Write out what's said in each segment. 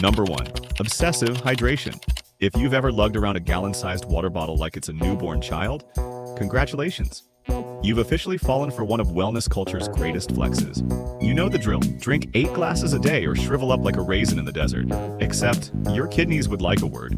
Number 1. Obsessive hydration. If you've ever lugged around a gallon-sized water bottle like it's a newborn child, congratulations. You've officially fallen for one of wellness culture's greatest flexes. You know the drill. Drink 8 glasses a day or shrivel up like a raisin in the desert. Except, your kidneys would like a word.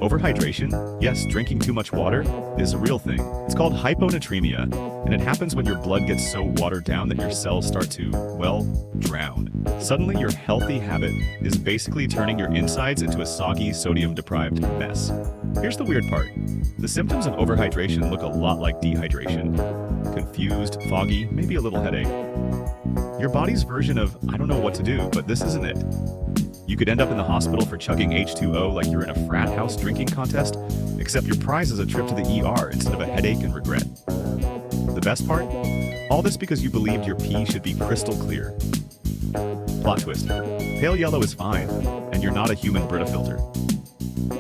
Overhydration? Yes, drinking too much water is a real thing. It's called hyponatremia, and it happens when your blood gets so watered down that your cells start to, well, drown. Suddenly, your healthy habit is basically turning your insides into a soggy, sodium-deprived mess. Here's the weird part. The symptoms of overhydration look a lot like dehydration. Confused, foggy, maybe a little headache. Your body's version of, I don't know what to do, but this isn't it. You could end up in the hospital for chugging H2O like you're in a frat house drinking contest, except your prize is a trip to the ER instead of a headache and regret. The best part? All this because you believed your pee should be crystal clear. Plot twist. Pale yellow is fine, and you're not a human Brita filter.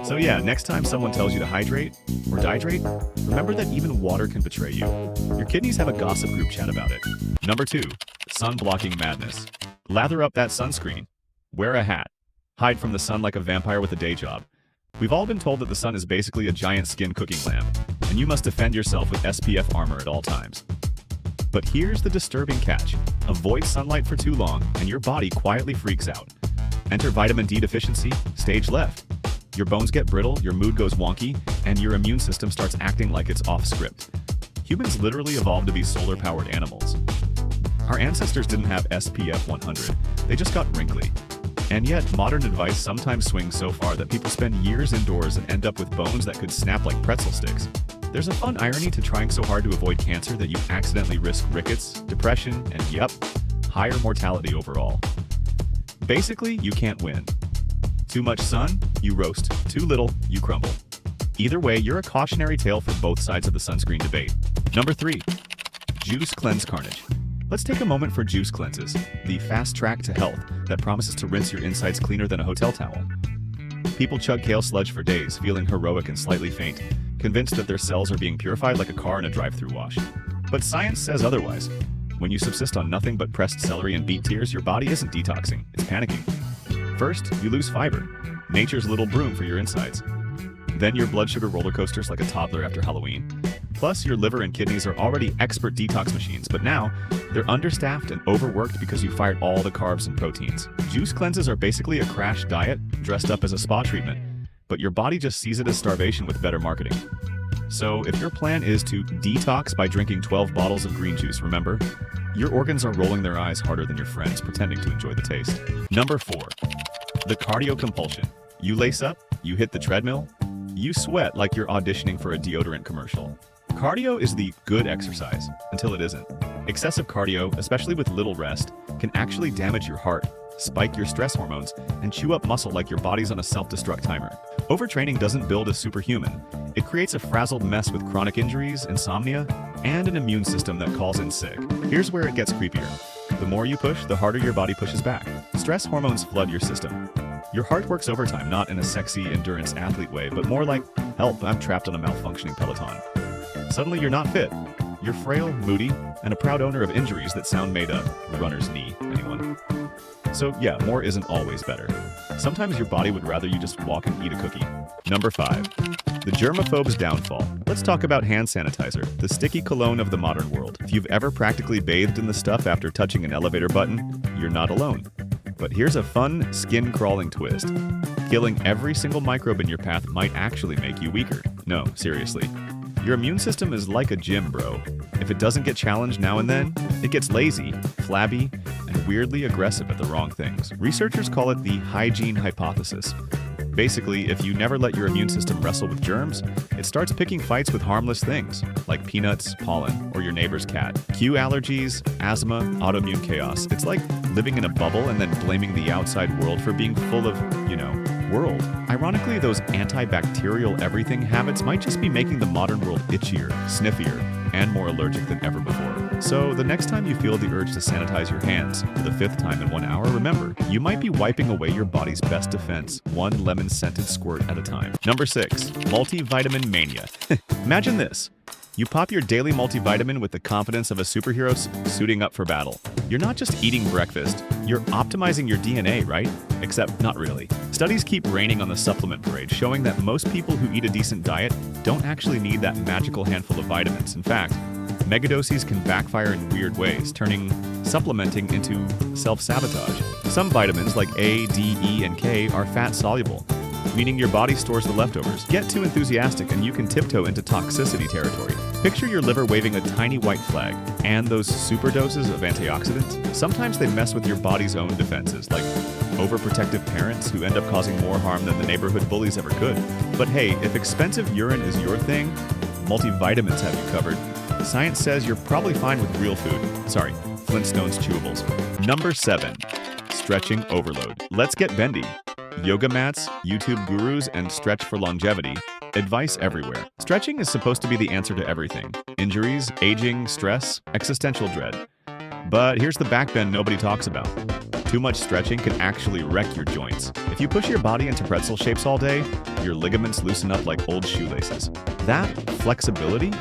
So yeah, next time someone tells you to hydrate or dihydrate, remember that even water can betray you. Your kidneys have a gossip group chat about it. Number 2. Sun-blocking madness. Lather up that sunscreen. Wear a hat. Hide from the sun like a vampire with a day job. We've all been told that the sun is basically a giant skin cooking lamp, and you must defend yourself with SPF armor at all times. But here's the disturbing catch. Avoid sunlight for too long, and your body quietly freaks out. Enter vitamin D deficiency, stage left. Your bones get brittle, your mood goes wonky, and your immune system starts acting like it's off script. Humans literally evolved to be solar-powered animals. Our ancestors didn't have SPF 100, they just got wrinkly. And yet, modern advice sometimes swings so far that people spend years indoors and end up with bones that could snap like pretzel sticks. There's a fun irony to trying so hard to avoid cancer that you accidentally risk rickets, depression, and yep, higher mortality overall. Basically, you can't win. Too much sun, you roast. Too little, you crumble. Either way, you're a cautionary tale for both sides of the sunscreen debate. Number 3. Juice Cleanse Carnage. Let's take a moment for juice cleanses, the fast track to health that promises to rinse your insides cleaner than a hotel towel. People chug kale sludge for days, feeling heroic and slightly faint, convinced that their cells are being purified like a car in a drive-through wash. But science says otherwise. When you subsist on nothing but pressed celery and beet tears, your body isn't detoxing, it's panicking. First, you lose fiber, nature's little broom for your insides. Then your blood sugar roller coasters like a toddler after Halloween. Plus, your liver and kidneys are already expert detox machines, but now they're understaffed and overworked because you fired all the carbs and proteins. Juice cleanses are basically a crash diet dressed up as a spa treatment, but your body just sees it as starvation with better marketing. So if your plan is to detox by drinking 12 bottles of green juice, remember, your organs are rolling their eyes harder than your friends pretending to enjoy the taste. Number 4. The Cardio Compulsion. You lace up, you hit the treadmill, you sweat like you're auditioning for a deodorant commercial. Cardio is the good exercise, until it isn't. Excessive cardio, especially with little rest, can actually damage your heart, spike your stress hormones, and chew up muscle like your body's on a self-destruct timer. Overtraining doesn't build a superhuman. It creates a frazzled mess with chronic injuries, insomnia, and an immune system that calls in sick. Here's where it gets creepier. The more you push, the harder your body pushes back. Stress hormones flood your system. Your heart works overtime, not in a sexy endurance athlete way, but more like, help, I'm trapped on a malfunctioning Peloton. Suddenly you're not fit. You're frail, moody, and a proud owner of injuries that sound made up. Runner's knee, anyone? So yeah, more isn't always better. Sometimes your body would rather you just walk and eat a cookie. Number 5. The germaphobe's downfall. Let's talk about hand sanitizer, the sticky cologne of the modern world. If you've ever practically bathed in the stuff after touching an elevator button, you're not alone. But here's a fun, skin-crawling twist. Killing every single microbe in your path might actually make you weaker. No, seriously. Your immune system is like a gym, bro. If it doesn't get challenged now and then, it gets lazy, flabby, and weirdly aggressive at the wrong things. Researchers call it the hygiene hypothesis. Basically, if you never let your immune system wrestle with germs, it starts picking fights with harmless things, like peanuts, pollen, or your neighbor's cat. Cue allergies, asthma, autoimmune chaos. It's like living in a bubble and then blaming the outside world for being full of, world. Ironically, those antibacterial everything habits might just be making the modern world itchier, sniffier, and more allergic than ever before. So the next time you feel the urge to sanitize your hands for the 5th time in 1 hour, remember, you might be wiping away your body's best defense, one lemon-scented squirt at a time. Number 6. Multivitamin Mania. Imagine this. You pop your daily multivitamin with the confidence of a superhero suiting up for battle. You're not just eating breakfast, you're optimizing your DNA, right? Except not really. Studies keep raining on the supplement parade, showing that most people who eat a decent diet don't actually need that magical handful of vitamins. In fact, megadoses can backfire in weird ways, turning supplementing into self-sabotage. Some vitamins like A, D, E, and K are fat-soluble, meaning your body stores the leftovers. Get too enthusiastic and you can tiptoe into toxicity territory. Picture your liver waving a tiny white flag, and those super doses of antioxidants. Sometimes they mess with your body's own defenses, like overprotective parents who end up causing more harm than the neighborhood bullies ever could. But hey, if expensive urine is your thing, multivitamins have you covered. Science says you're probably fine with real food. Sorry, Flintstones chewables. Number 7. Stretching overload. Let's get bendy. Yoga mats, YouTube gurus, and stretch for longevity. Advice everywhere. Stretching is supposed to be the answer to everything. Injuries, aging, stress, existential dread. But here's the backbend nobody talks about. Too much stretching can actually wreck your joints. If you push your body into pretzel shapes all day, your ligaments loosen up like old shoelaces. That flexibility?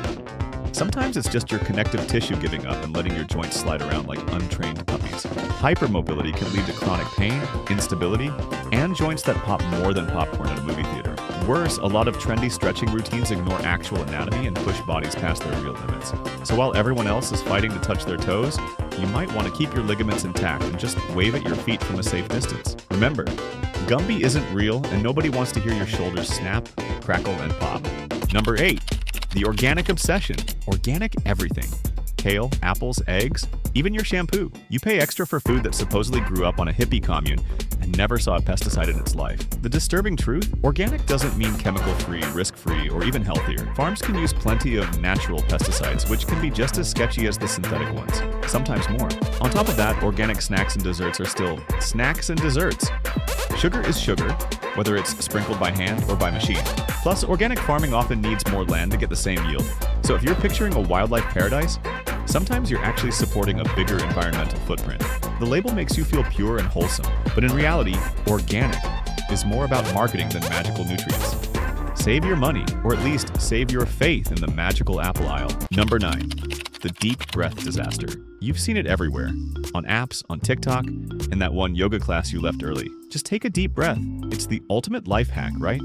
Sometimes it's just your connective tissue giving up and letting your joints slide around like untrained puppies. Hypermobility can lead to chronic pain, instability, and joints that pop more than popcorn at a movie theater. Worse, a lot of trendy stretching routines ignore actual anatomy and push bodies past their real limits. So while everyone else is fighting to touch their toes, you might want to keep your ligaments intact and just wave at your feet from a safe distance. Remember, Gumby isn't real and nobody wants to hear your shoulders snap, crackle, and pop. Number 8. The organic obsession. Organic everything. Kale, apples, eggs, even your shampoo. You pay extra for food that supposedly grew up on a hippie commune and never saw a pesticide in its life. The disturbing truth? Organic doesn't mean chemical-free, risk-free, or even healthier. Farms can use plenty of natural pesticides, which can be just as sketchy as the synthetic ones, sometimes more. On top of that, organic snacks and desserts are still snacks and desserts. Sugar is sugar, whether it's sprinkled by hand or by machine. Plus, organic farming often needs more land to get the same yield. So if you're picturing a wildlife paradise, sometimes you're actually supporting a bigger environmental footprint. The label makes you feel pure and wholesome, but in reality, organic is more about marketing than magical nutrients. Save your money, or at least save your faith in the magical apple aisle. Number 9. The deep breath disaster. You've seen it everywhere. On apps, on TikTok, and that one yoga class you left early. Just take a deep breath. It's the ultimate life hack, right?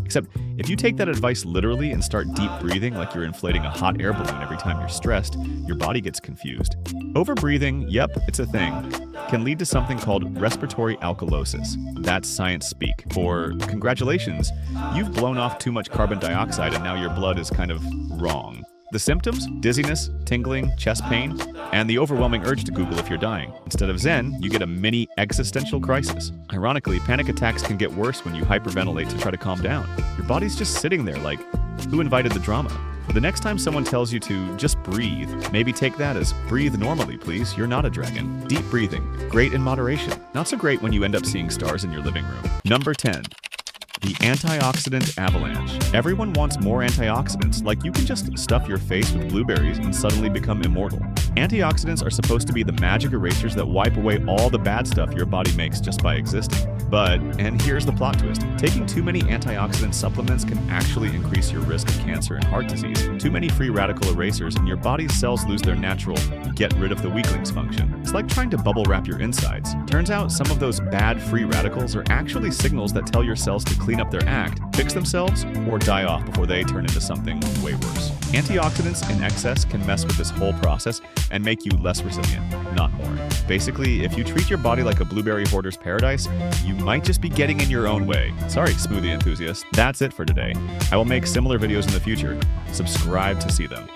Except, if you take that advice literally and start deep breathing like you're inflating a hot air balloon every time you're stressed, your body gets confused. Overbreathing, yep, it's a thing, can lead to something called respiratory alkalosis. That's science speak. Or, congratulations, you've blown off too much carbon dioxide and now your blood is kind of wrong. The symptoms? Dizziness, tingling, chest pain, and the overwhelming urge to Google if you're dying. Instead of Zen, you get a mini existential crisis. Ironically, panic attacks can get worse when you hyperventilate to try to calm down. Your body's just sitting there like, who invited the drama? The next time someone tells you to just breathe, maybe take that as breathe normally, please. You're not a dragon. Deep breathing, great in moderation. Not so great when you end up seeing stars in your living room. Number 10. The antioxidant avalanche. Everyone wants more antioxidants, like you can just stuff your face with blueberries and suddenly become immortal. Antioxidants are supposed to be the magic erasers that wipe away all the bad stuff your body makes just by existing. But, and here's the plot twist, taking too many antioxidant supplements can actually increase your risk of cancer and heart disease. Too many free radical erasers and your body's cells lose their natural get rid of the weaklings function. It's like trying to bubble wrap your insides. Turns out some of those bad free radicals are actually signals that tell your cells to clean up their act, fix themselves, or die off before they turn into something way worse. Antioxidants in excess can mess with this whole process and make you less resilient, not more. Basically, if you treat your body like a blueberry hoarder's paradise, you might just be getting in your own way. Sorry, smoothie enthusiasts. That's it for today. I will make similar videos in the future. Subscribe to see them.